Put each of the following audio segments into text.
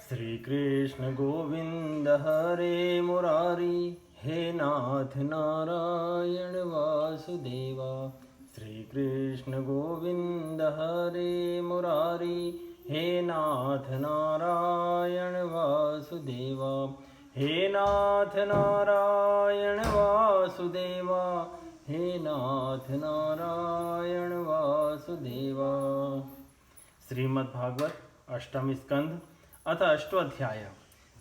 श्री कृष्ण गोविंद हरे मुरारी, हे नाथ नारायण वासुदेवा। श्री कृष्ण गोविंद हरे मुरारी, हे नाथ नारायण वासुदेवा। हे नाथ नारायण वासुदेवा, हे नाथ नारायण वासुदेवा। श्रीमद्भागवत अष्टम स्कंध अथ अष्टोध्याय।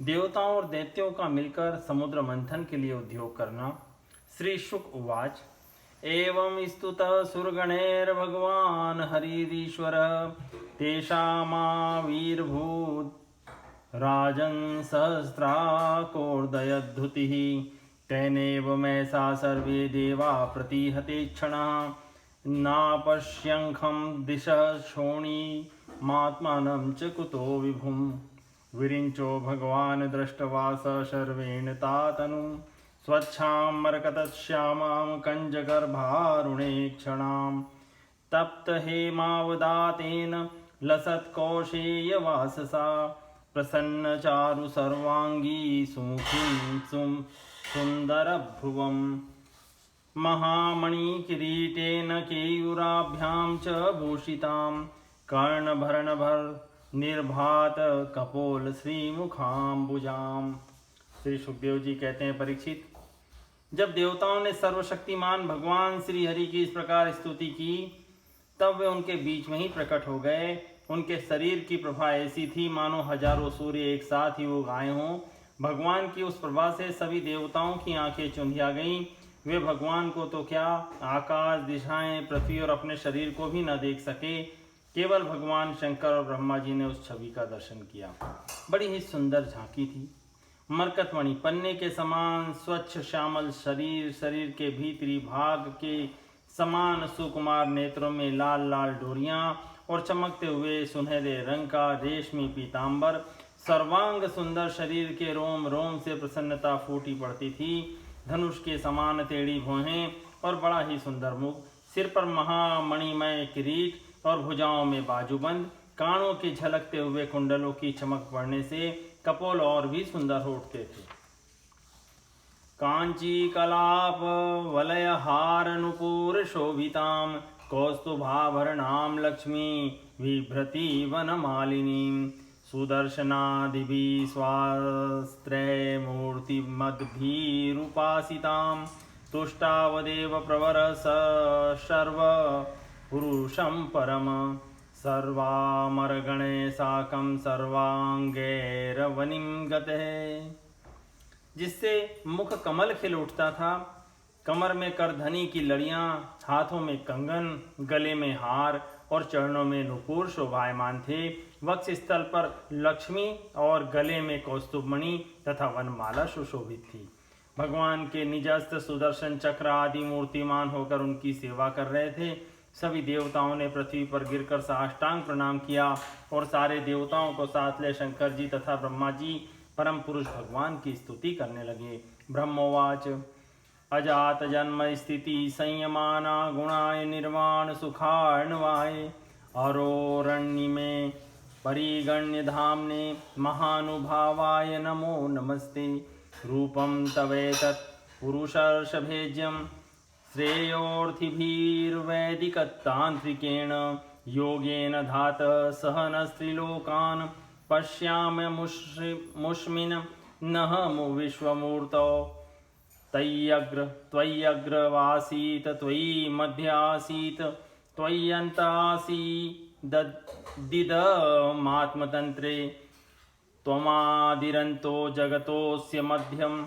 देवताओं और दैत्यों का मिलकर समुद्र मंथन के लिए उद्योग करना। श्री शुक उवाच। एवं स्तुतः सुरगणैर्भगवान् हरिरीश्वरः तेषामाविर्भूत् राजन् सहस्राकोर्दयद्धुतिः। तेनैव मैसा सर्वे देवा प्रतिहते क्षणः। नापश्यङ्खं दिशः शोणीमात्मानं च कुतो विभुं। विरिञ्चो भगवान् दृष्ट्वा स शर्वेण तातनुं। स्वच्छां मरकतश्यामां कञ्जगर्भारुणे क्षणां। तप्तहेमावदातेन लसत्कौशेयवाससा। प्रसन्नचारु सर्वाङ्गी सुमुखीं सुन्दरभ्रुवम्। महामणिकिरीटेन केयूराभ्यां च भूषितां। कर्णभरणभर निर्भात कपोल श्रीमुखाम्बुजाम। श्री सुखदेव जी कहते हैं, परीक्षित, जब देवताओं ने सर्वशक्तिमान भगवान श्री हरि की इस प्रकार स्तुति की, तब वे उनके बीच में ही प्रकट हो गए। उनके शरीर की प्रभा ऐसी थी मानो हजारों सूर्य एक साथ ही उग आए हों। भगवान की उस प्रभा से सभी देवताओं की आंखें चुंधिया गईं। वे भगवान को तो क्या, आकाश, दिशाएं, पृथ्वी और अपने शरीर को भी न देख सके। केवल भगवान शंकर और ब्रह्मा जी ने उस छवि का दर्शन किया। बड़ी ही सुंदर झांकी थी। मरकतमणि पन्ने के समान स्वच्छ श्यामल शरीर, शरीर के भीतरी भाग के समान सुकुमार नेत्रों में लाल लाल डोरियां और चमकते हुए सुनहरे रंग का रेशमी पीतांबर। सर्वांग सुंदर शरीर के रोम रोम से प्रसन्नता फूटी पड़ती थी। धनुष के समान टेढ़ी भौहें और बड़ा ही सुंदर मुख। सिर पर महामणिमय किरीट और भुजाओं में बाजूबंद। कानों के झलकते हुए कुंडलों की चमक पड़ने से कपोल और भी सुंदर हो उठते थे। कांची कलाप वलय हार नुपुर शोभिताम। कौस्तुभाभरणाम लक्ष्मी विभ्रति वनमालिनीं। सुदर्शनादिभिः स्वास्त्रै मूर्तिमद्भिरुपासितां। तुष्टावदेव प्रवर सर्व पुरुषं परम। सर्वामरगणे साकं सर्वांगैरवनिं गतः। जिससे मुख कमल खिल उठता था। कमर में करधनी की लड़ियां, हाथों में कंगन, गले में हार और चरणों में नुपुर शोभायमान थे। वक्ष स्थल पर लक्ष्मी और गले में कौस्तुभमणि तथा वनमाला सुशोभित थी। भगवान के निजस्थ सुदर्शन चक्र आदि मूर्तिमान होकर उनकी सेवा कर रहे थे। सभी देवताओं ने पृथ्वी पर गिरकर साष्टांग प्रणाम किया और सारे देवताओं को साथ ले शंकर जी तथा ब्रह्मा जी परम पुरुष भगवान की स्तुति करने लगे। ब्रह्मोवाच। अजात जन्म स्थिति संयमाना गुणाय निर्वाण सुखार्णवाय। अरोरण्य में परिगण्य धामने महानुभावाय नमो नमस्ते। रूपं तवेतत् पुरुषर्षभेज्यं श्रेयोर्थिभिर्वैदिकतान्त्रिकेण। योगेन धात सहनस्त्रिलोकान् पश्याम्यमुष्मिन् नः विश्वमूर्तौ। त्वय्यग्रवासीत् त्वयि मध्यासीत् त्वय्यन्तासीदमात्मतन्त्रे। त्वमादिरन्तो जगतोऽस्य मध्यं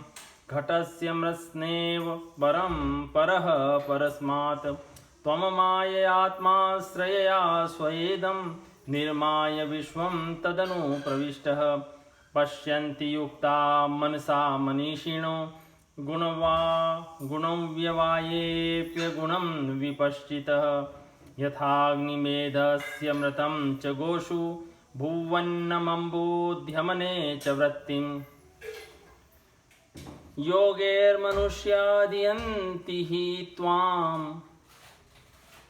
घटस्य मृत्स्नेव परं परः परस्मात्। त्वममाययात्माश्रयया स्वयेदं निर्माय विश्वं तदनु प्रविष्टः। पश्यन्ति युक्ता मनसा मनीषिणो गुणव्यवायेऽप्यगुणं विपश्चितः। यथाग्निमेधस्य मृतं च गोषु भुवन्नमम्बूध्यमने च वृत्तिम्। योगैर्मनुष्यादियन्ति हि त्वां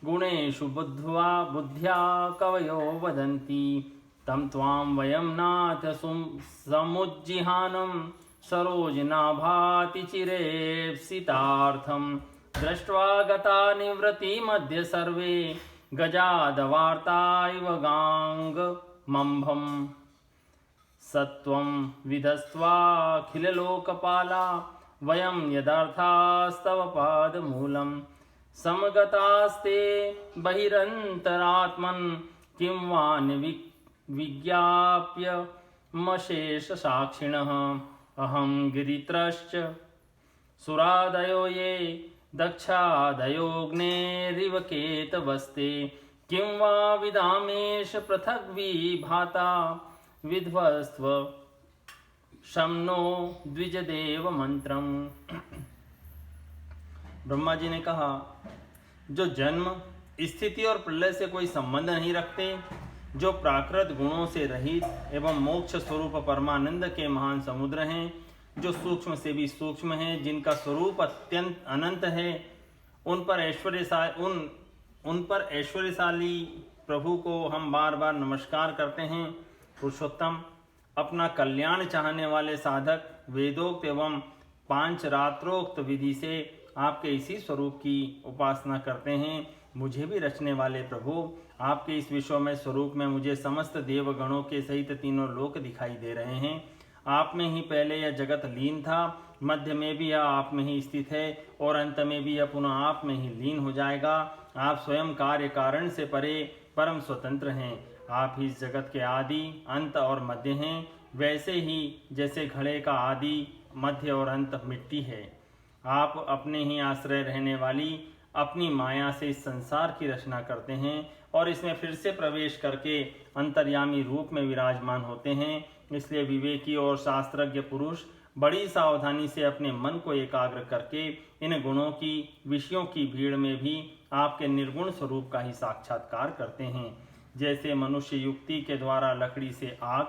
गुणेषु बुद्ध्या कवयो वदन्ति। तं त्वां वयं नाथ समुज्जिहानं सरोजनाभाति चिरेप्सितार्थं दृष्ट्वा गता निवृत्तिमद्य सर्वे गजादवार्ता इव गाङ्गमम्भम् सत्वं विधस्त्वाखिललोकपाला वयं यदार्थास्तव पादमूलं समगतास्ते बहिरन्तरात्मन् किं वा विज्ञाप्यमशेषसाक्षिणः अहं गिरित्रश्च सुरादयो ये दक्षादयोऽग्नेरिव केतवस्ते किं वा विदामेश पृथग्विभाता विध्वस्त्व शमनो द्विजदेव मंत्रम। ब्रह्मा जी ने कहा, जो जन्म, स्थिति और प्रलय से कोई संबंध नहीं रखते, जो प्राकृत गुणों से रहित एवं मोक्ष स्वरूप परमानंद के महान समुद्र हैं, जो सूक्ष्म से भी सूक्ष्म हैं, जिनका स्वरूप अत्यंत अनंत है, उन पर ऐश्वर्यशाली प्रभु को हम बार बार नमस्कार करते हैं। पुरुषोत्तम, अपना कल्याण चाहने वाले साधक वेदोक्त एवं पांचरात्रोक्त विधि से आपके इसी स्वरूप की उपासना करते हैं। मुझे भी रचने वाले प्रभु, आपके इस विश्वमय स्वरूप में मुझे समस्त देवगणों के सहित तीनों लोक दिखाई दे रहे हैं। आप में ही पहले यह जगत लीन था, मध्य में भी यह आप में ही स्थित है और अंत में भी यह पुनः आप में ही लीन हो जाएगा। आप स्वयं कार्य कारण से परे परम स्वतंत्र हैं। आप ही इस जगत के आदि, अंत और मध्य हैं। वैसे ही जैसे घड़े का आदि, मध्य और अंत मिट्टी है, आप अपने ही आश्रय रहने वाली अपनी माया से इस संसार की रचना करते हैं और इसमें फिर से प्रवेश करके अंतर्यामी रूप में विराजमान होते हैं। इसलिए विवेकी और शास्त्रज्ञ पुरुष बड़ी सावधानी से अपने मन को एकाग्र करके इन गुणों की, विषयों की भीड़ में भी आपके निर्गुण स्वरूप का ही साक्षात्कार करते हैं। जैसे मनुष्य युक्ति के द्वारा लकड़ी से आग,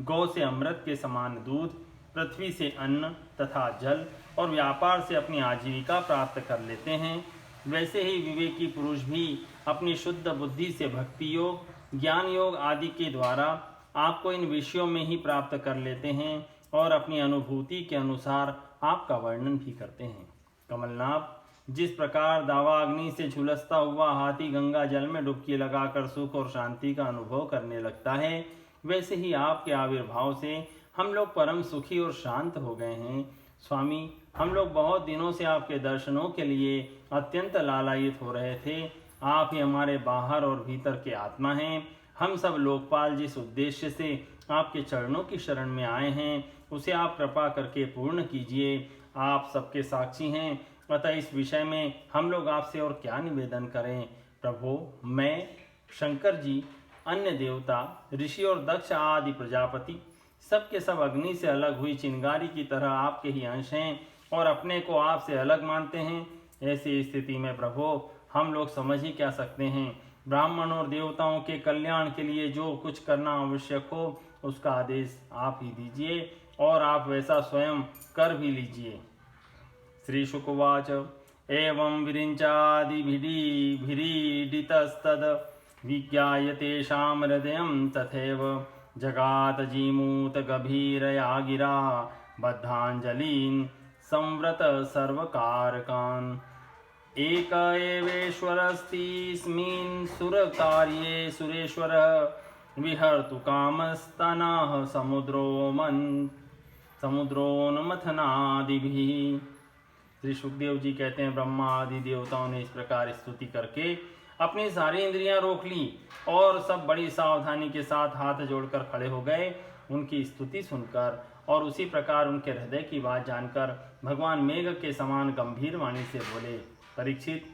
गौ से अमृत के समान दूध, पृथ्वी से अन्न तथा जल और व्यापार से अपनी आजीविका प्राप्त कर लेते हैं, वैसे ही विवेकी पुरुष भी अपनी शुद्ध बुद्धि से भक्ति योग, ज्ञान योग आदि के द्वारा आपको इन विषयों में ही प्राप्त कर लेते हैं और अपनी अनुभूति के अनुसार आपका वर्णन भी करते हैं। कमलनाभ, जिस प्रकार दावाग्नि से झुलसता हुआ हाथी गंगा जल में डुबकी लगाकर सुख और शांति का अनुभव करने लगता है, वैसे ही आपके आविर्भाव से हम लोग परम सुखी और शांत हो गए हैं। स्वामी, हम लोग बहुत दिनों से आपके दर्शनों के लिए अत्यंत लालायित हो रहे थे। आप ही हमारे बाहर और भीतर के आत्मा हैं। हम सब लोकपाल जिस उद्देश्य से आपके चरणों की शरण में आए हैं, उसे आप कृपा करके पूर्ण कीजिए। आप सबके साक्षी हैं, अतः इस विषय में हम लोग आपसे और क्या निवेदन करें। प्रभु, मैं, शंकर जी, अन्य देवता, ऋषि और दक्ष आदि प्रजापति सबके सब अग्नि से अलग हुई चिंगारी की तरह आपके ही अंश हैं और अपने को आपसे अलग मानते हैं। ऐसी स्थिति में प्रभु, हम लोग समझ ही क्या सकते हैं। ब्राह्मण और देवताओं के कल्याण के लिए जो कुछ करना आवश्यक हो, उसका आदेश आप ही दीजिए और आप वैसा स्वयं कर भी लीजिए। श्री शुकवाच, एवं विरिञ्चादिभिरीडितस्तद् विज्ञाय तेषां हृदयं तथैव जगात जीमूत गभीरया गिरा बद्धाञ्जलीन् संव्रत सर्वकारकान्। एक एवेश्वरस्तिस्मिन् सुरकार्ये सुरेश्वरः विहर्तु कामस्तनः समुद्रोन्मथनादिभिः। श्री सुखदेव जी कहते हैं, ब्रह्मा आदि देवताओं ने इस प्रकार स्तुति करके अपनी सारी इंद्रियां रोक ली और सब बड़ी सावधानी के साथ हाथ जोड़कर खड़े हो गए। उनकी स्तुति सुनकर और उसी प्रकार उनके हृदय की बात जानकर भगवान मेघ के समान गंभीर वाणी से बोले, परीक्षित,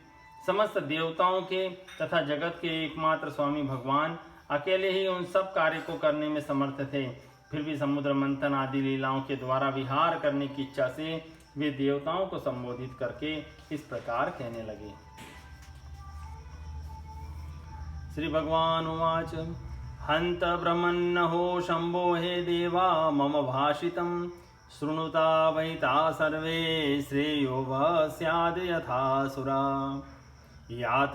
समस्त देवताओं के तथा जगत के एकमात्र स्वामी भगवान अकेले ही उन सब कार्य को करने में समर्थ थे। फिर भी समुद्र मंथन आदि लीलाओं के द्वारा विहार करने की इच्छा से वे देवताओं को संबोधित करके इस प्रकार कहने लगे। श्री भगवान उवाच, हंत ब्रह्मन्नहो शंभो हे देवा मम भाषितं शृणुता वैता सर्वे श्रेयो वः स्याद् यथासुरा। यात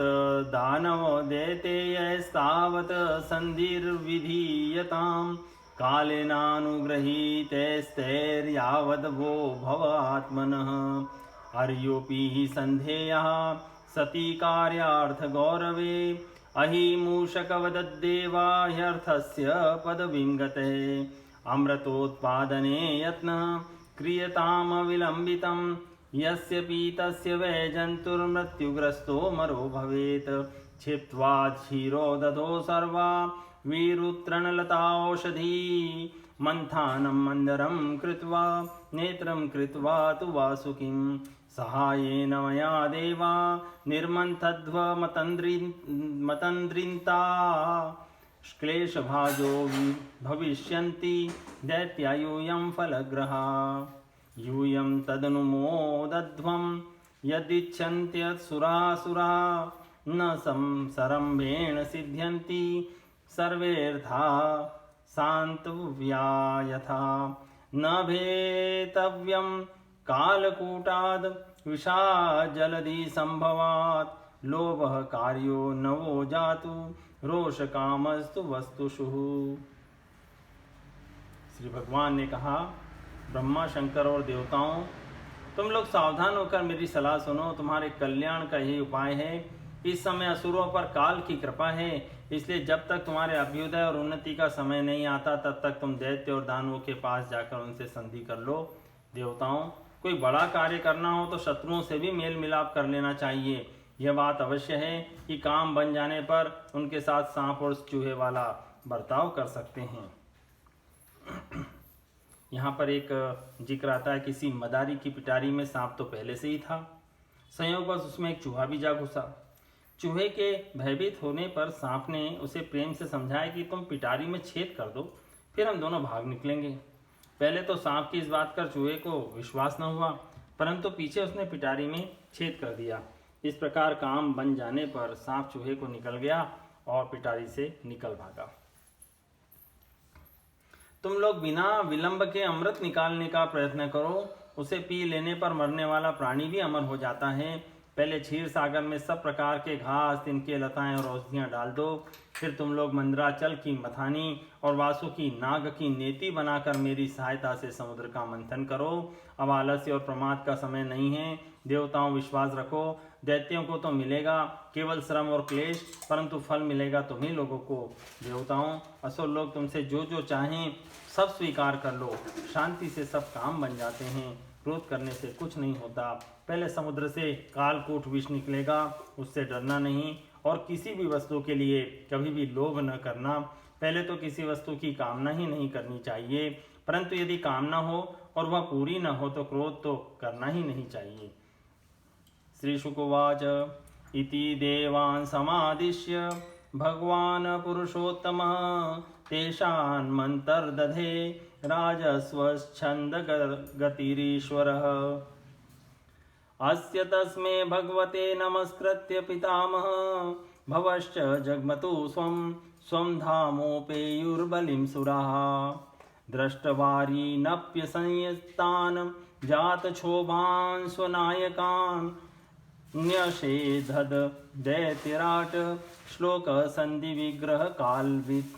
दानव दैतेयस्तावत् सन्धिर्विधीयताम् कालेनानुगृहीतैस्तैर्यावद् वो भवात्मनः अर्योऽपि सन्धेयः सती कार्यार्थगौरवे अहिमूषकवदद्देवा ह्यर्थस्य पदवीं गते अमृतोत्पादने यत्नः क्रियतामविलम्बितं यस्य पीतस्य वै जन्तुर्मृत्युग्रस्तो मरो भवेत् क्षिप्त्वा क्षीरो दधो सर्वा वीरुत्रणलताओषधी मन्थानं मन्दरं कृत्वा नेत्रं कृत्वा तु वासुकिं सहायेन मया देवा निर्मन्थध्वमतन्द्रिन्ता क्लेशभाजो भविष्यन्ति दैत्या यूयं फलग्रहा यूयं तदनुमोदध्वं यदिच्छन्त्यसुरासुरा न संसरम्भेण सिद्ध्यन्ति सर्वेऽर्था सान्तव्या यथा न भेतव्यं कालकूटाद् विषाजलधि संभवात् लोभः कार्यो नवो जातु रोषकामस्तु वस्तुषु। श्री भगवान ने कहा, ब्रह्मा शंकर और देवताओं, तुम लोग सावधान होकर मेरी सलाह सुनो। तुम्हारे कल्याण का यही उपाय है। इस समय असुरों पर काल की कृपा है, इसलिए जब तक तुम्हारे अभ्युदय और उन्नति का समय नहीं आता तब तक तुम दैत्य और दानवों के पास जाकर उनसे संधि कर लो। देवताओं, कोई बड़ा कार्य करना हो तो शत्रुओं से भी मेल मिलाप कर लेना चाहिए। यह बात अवश्य है कि काम बन जाने पर उनके साथ सांप और चूहे वाला बर्ताव कर सकते हैं। यहाँ पर एक जिक्र आता है, किसी मदारी की पिटारी में सांप तो पहले से ही था। संयोगवश उसमें एक चूहा भी जा घुसा। चूहे के भयभीत होने पर सांप ने उसे प्रेम से समझाया कि तुम पिटारी में छेद कर दो, फिर हम दोनों भाग निकलेंगे। पहले तो सांप की इस बात कर चूहे को विश्वास न हुआ, परंतु पीछे उसने पिटारी में छेद कर दिया। इस प्रकार काम बन जाने पर सांप चूहे को निकल गया और पिटारी से निकल भागा। तुम लोग बिना विलंब के अमृत निकालने का प्रयत्न करो। उसे पी लेने पर मरने वाला प्राणी भी अमर हो जाता है। पहले क्षीर सागर में सब प्रकार के घास, तिनके, लताएं और औषधियां डाल दो। फिर तुम लोग मंदराचल की मथानी और वासुकी नाग की नेति बनाकर मेरी सहायता से समुद्र का मंथन करो। अब आलस्य और प्रमाद का समय नहीं है। देवताओं, विश्वास रखो। दैत्यों को तो मिलेगा केवल श्रम और क्लेश, परंतु फल मिलेगा तुम्हीं लोगों को। देवताओं, असुर लोग तुमसे जो जो चाहें सब स्वीकार कर लो। शांति से सब काम बन जाते हैं। क्रोध करने से कुछ नहीं होता। पहले समुद्र से कालकूट विष निकलेगा, उससे डरना नहीं। और किसी भी वस्तु के लिए कभी भी लोभ न करना। पहले तो किसी वस्तु की कामना ही नहीं करनी चाहिए, परंतु यदि कामना हो और वह पूरी न हो तो क्रोध तो करना ही नहीं चाहिए। श्री शुकोवाच इति देवान् समादिश्य भगवान् पुरुषोत्तमः तेषान् मन्तर्दधे राजस्वच्छन्दगतिरीश्वरः। अस्य तस्मै भगवते नमस्कृत्य पितामह भवश्च जग्मतु स्वं स्वं धामोपेयुर्बलिं सुराः। दृष्टवारिनप्यसंयतान् जातक्षोभान् स्वनायकान् न्यषेधद दैत्यराट श्लोक संधि विग्रह कालवित्।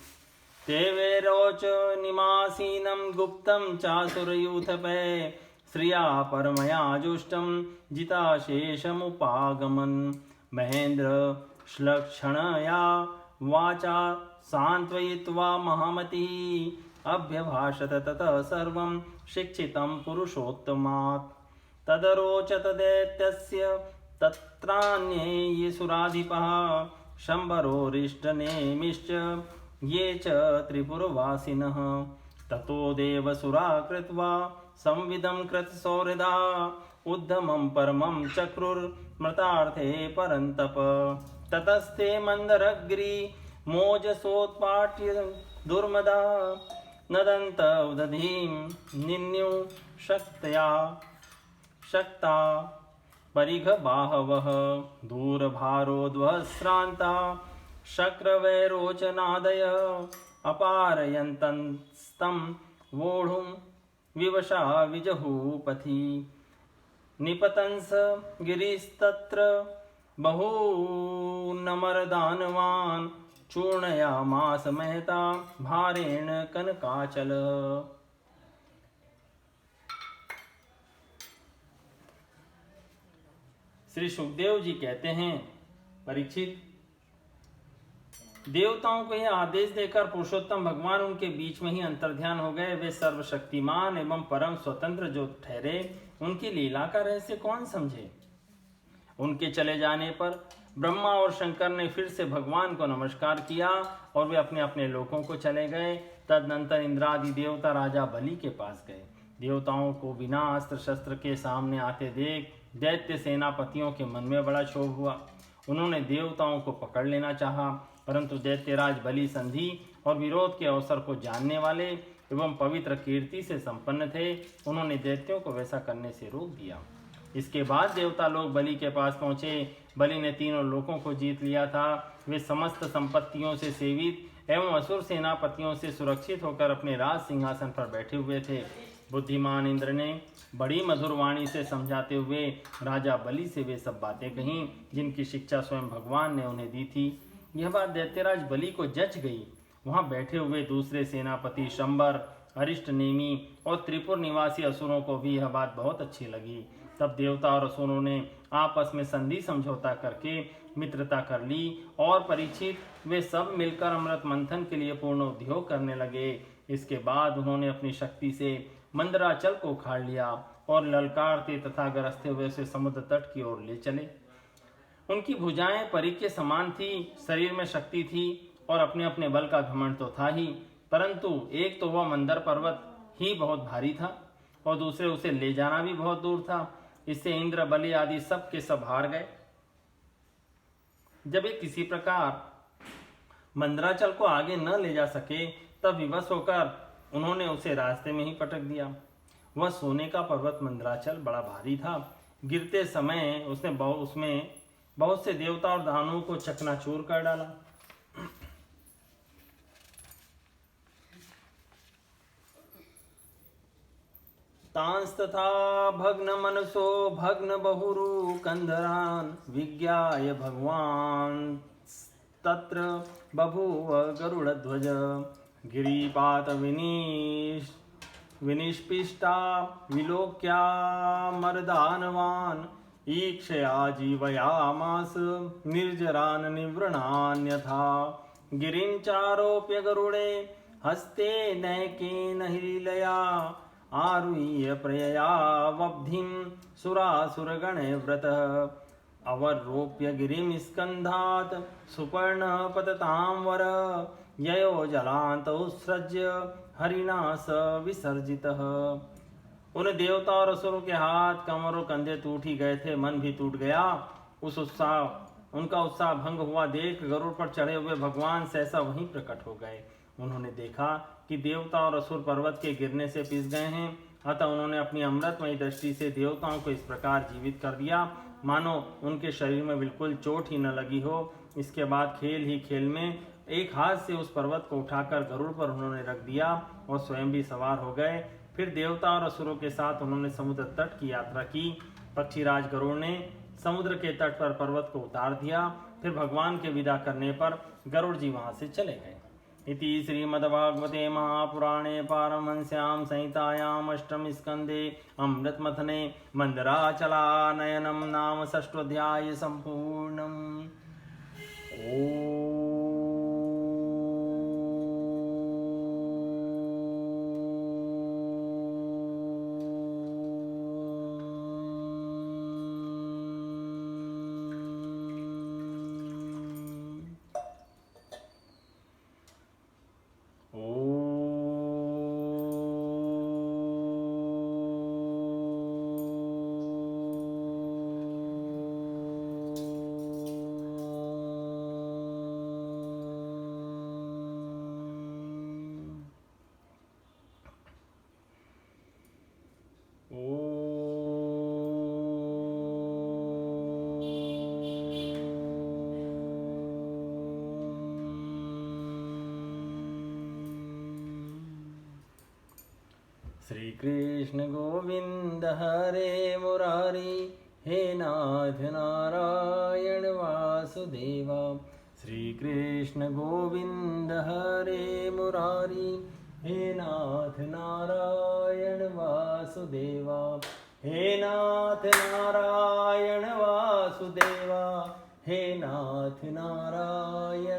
ते वैरोच निमासीनं गुप्तं चासुरयूथपै श्रिया परमया जुष्टं जिताशेषमुपागमन्। महेन्द्र श्लक्षणया वाचा सान्त्वयित्वा महामतिः अभ्यभाषत ततः सर्वं शिक्षितं पुरुषोत्तमात्। तदरोचत दैत्यस्य तत्रान्ये ये सुराधिपः शम्बरोरिष्टनेमिश्च ये च त्रिपुरवासिनः। ततो देवसुरा कृत्वा संविदं कृतसौहृदा उद्यमं परमं चक्रुर्मृतार्थे परन्तप। ततस्ते मन्दरग्री मोजसोत्पाट्य दुर्मदा नदन्त उदधीं निन्यु शक्ता परिघबाहवः दूरभारोद्वस्रान्ता शक्रवैरोचनादय अपारयन्तस्तं वोढुं विवशा विजहूपथि। निपतंस गिरिस्तत्र बहु नमर दानवान चूर्णयामास महता भारेण कनकाचल। श्री सुखदेव जी कहते हैं, परीक्षित, देवताओं को यह आदेश देकर पुरुषोत्तम भगवान उनके बीच में ही अंतर्ध्यान हो गए। वे सर्वशक्तिमान एवं परम स्वतंत्र जो ठहरे, उनकी लीला का रहस्य कौन समझे। उनके चले जाने पर ब्रह्मा और शंकर ने फिर से भगवान को नमस्कार किया और वे अपने अपने लोकों को चले गए। तदनंतर इंद्रादि देवता राजा बलि के पास गए। देवताओं को बिना अस्त्र शस्त्र के सामने आते देख दैत्य सेनापतियों के मन में बड़ा क्षोभ हुआ। उन्होंने देवताओं को पकड़ लेना चाहा, परंतु दैत्यराज बलि संधि और विरोध के अवसर को जानने वाले एवं पवित्र कीर्ति से संपन्न थे। उन्होंने दैत्यों को वैसा करने से रोक दिया। इसके बाद देवता लोग बलि के पास पहुंचे। बलि ने तीनों लोकों को जीत लिया था। वे समस्त संपत्तियों से सेवित एवं असुर सेनापतियों से सुरक्षित होकर अपने राज सिंहासन पर बैठे हुए थे। बुद्धिमान इंद्र ने बड़ी मधुर वाणी से समझाते हुए राजा बलि से वे सब बातें कहीं जिनकी शिक्षा स्वयं भगवान ने उन्हें दी थी। यह बात दैत्यराज बलि को जच गई। वहां बैठे हुए दूसरे सेनापति शंबर, अरिष्टनेमी और त्रिपुर निवासी असुरों को भी यह बात बहुत अच्छी लगी। तब देवता और असुरों ने आपस में संधि समझौता करके मित्रता कर ली और परीक्षित, वे सब मिलकर अमृत मंथन के लिए पूर्ण उद्योग करने लगे। इसके बाद उन्होंने अपनी शक्ति से मंदराचल को उखाड़ लिया और ललकारते तथा गरजते हुए उसे समुद्र तट की ओर ले चले। उनकी भुजाएं परी के समान थी, शरीर में शक्ति थी और अपने अपने बल का घमंड तो था ही, परंतु एक तो वह मंदर पर्वत ही बहुत भारी था और दूसरे उसे ले जाना भी बहुत दूर था। इससे इंद्र, बलि आदि सब के सब हार गए। जब वे किसी प्रकार मंदराचल को आगे न ले जा सके, तब विवश होकर उन्होंने उसे रास्ते में ही पटक दिया। वह सोने का पर्वत मंदराचल बड़ा भारी था। गिरते समय उसमें बहुत से देवता और दानवों को चकनाचूर कर डाला। तांस्तथा भग्न मनसो भग्न बहुरु कंधरान विज्ञाय भगवान तत्र बभूव गरुड़ध्वज गिरिपात विनिष्पिष्टा विलोक्या मर्दानवान ईक्षया जीवयामास निर्जरान निवृणान्यथा गिरिं चारोप्य गरुड़े हस्ते नैकेन हीलया आरुह्य प्रययावब्धिं सुरासुरगणे व्रतः अवरोप्य गिरिं स्कन्धात् सुपर्णः पततां वर ययो जलान्तोत्सृज्य हरिणा स विसर्जितः। उन देवता और असुरों के हाथ, कमर और कंधे टूट ही गए थे, मन भी टूट गया। उनका उत्साह भंग हुआ देख गरुड़ पर चढ़े हुए भगवान सहसा वहीं प्रकट हो गए। उन्होंने देखा कि देवता और असुर पर्वत के गिरने से पिस गए हैं, अतः उन्होंने अपनी अमृतमयी दृष्टि से देवताओं को इस प्रकार जीवित कर दिया मानो उनके शरीर में बिल्कुल चोट ही न लगी हो। इसके बाद खेल ही खेल में एक हाथ से उस पर्वत को उठाकर गरुड़ पर उन्होंने रख दिया और स्वयं भी सवार हो गए। फिर देवता और असुरों के साथ उन्होंने समुद्र तट की यात्रा की। पक्षीराज गरुड़ ने समुद्र के तट पर पर्वत को उतार दिया। फिर भगवान के विदा करने पर गरुड़ जी वहां से चले गए। इति श्रीमद्भागवते महापुराणे पारमहंस्यां संहितायाम् अष्टम स्कंदे अमृतमथने मंदराचलानयनं नाम षष्ठोऽध्याय सम्पूर्णम्। श्री कृष्ण गोविंद हरे मुरारी हे नाथ नारायण वासुदेवा। श्री कृष्ण गोविंद हरे मुरारी, हे नाथ नारायण वासुदेवा। हे नाथ नारायण वासुदेवा, हे नाथ नारायण